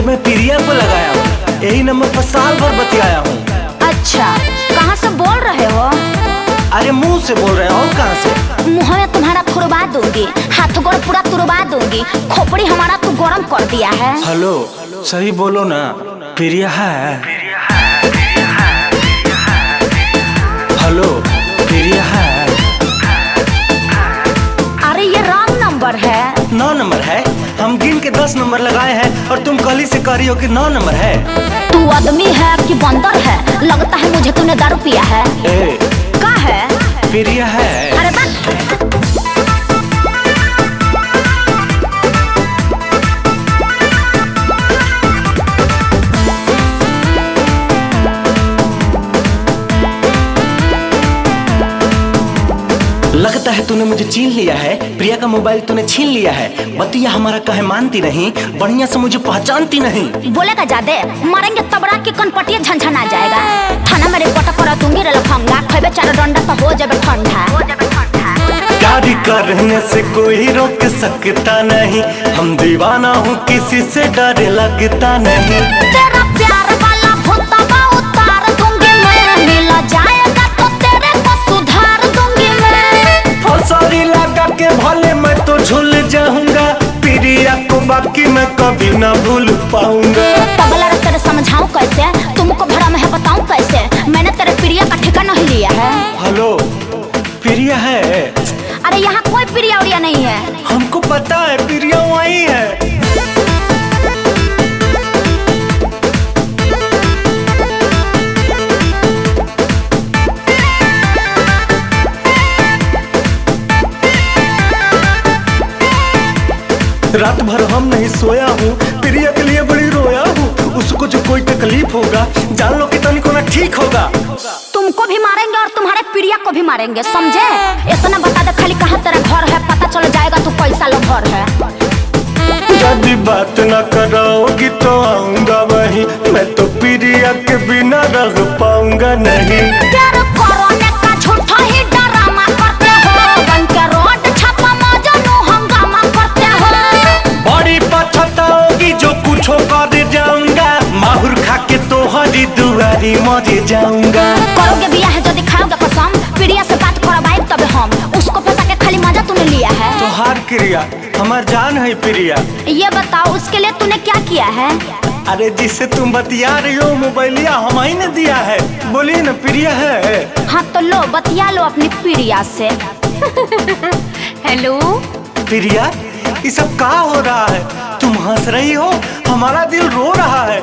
मैं प्रिया को लगाया हूँ, यही नंबर पर साल भर बतियाया हूँ। अच्छा, कहाँ से बोल रहे हो? अरे मुंह से बोल रहे हो, और कहाँ से? मुँह में तुम्हारा तुड़वा दूंगी, हाथ गोड़ पूरा तुड़वा दूंगी, खोपड़ी हमारा तू गरम कर दिया है। हेलो, सही बोलो ना, प्रिया है? हेलो, प्रिया है? अरे ये रॉन्ग नंबर है। 9 नंबर है, हम गिन के 10 नंबर लगाए हैं और तुम कल ही से कह रही हो कि 9 नंबर है। तू आदमी है कि बंदर है? लगता है मुझे तूने दारू पिया है। का है? प्रिया है। अरे बस। लगता है तूने मुझे छीन लिया है, प्रिया का मोबाइल तूने छीन लिया है। बतिया हमारा कहे मानती नहीं, बढ़िया से मुझे पहचानती नहीं। बोलेगा ज्यादा मारेंगे तबड़ा की कनपटिया झनझन आ जाएगा। थाना में रिपोर्ट करा दूंगी रे लफंगा, खेबे 4 डंडा तो हो जाबे ठंडा। प्यारी करने से कोई रोक सकता नहीं, हम दीवाना हूँ किसी से डर लगता नहीं। तेरा प्यार वाला भूतवा उतार दूंगी मैं, मिल जाएगा तो तेरे को सुधार दूंगी मैं। फौसरी लगा के भले मैं तो झूल जाऊंगा, प्रिया को बाकी मैं कभी ना भूल पाऊंगा। तबला रे तेरे समझाऊं कैसे, तुमको भरा में है बताऊं कैसे, मैंने तेरे प्रिया का ठिकाना नहीं लिया है। हेलो, प्रिया है? अरे यहाँ कोई प्रिया उरिया नहीं है। हमको पता है प्रिया वही है। रात भर हम नहीं सोया हूँ, प्रिया के लिए बड़ी रोया हूँ। उसको जो कोई तकलीफ होगा जान लो कि तनिको ना ठीक होगा। तुमको भी मारेंगे और तुम्हारे प्रिया को भी मारेंगे, समझे? इतना बता दे खाली कहाँ तेरा घर है, पता चल जाएगा तू कैसा लो घर है। यदि बात न कराओगी तो आऊंगा वहीं, मैं तो प्रिया के बिना रह पाऊंगा नहीं। प्यार करने का झूठा ही डरामा करते हो, बन के रोड छापा मजनू हंगामा करते हो। बड़ी पछताओगी जो कुछ कर जाऊंगा, माहुर खा के तो हरी दुआरी मर जाऊंगा। करोगे बिया है जो दिखाओगे कसम, प्रिया से बात करवाए तब हम, उसको फंसा के खाली मजा तूने लिया है। तो हार प्रिया हमार जान है प्रिया। ये बताओ उसके लिए तूने क्या किया है? अरे जिससे तुम बतिया रही हो मोबाइलिया हम ही ने दिया है, बोलिए ना प्रिया है। हाँ तो लो बतिया लो अपनी प्रिया से। हेलो प्रिया, ये सब क्या हो रहा है? तुम हंस रही हो, हमारा दिल रो रहा है।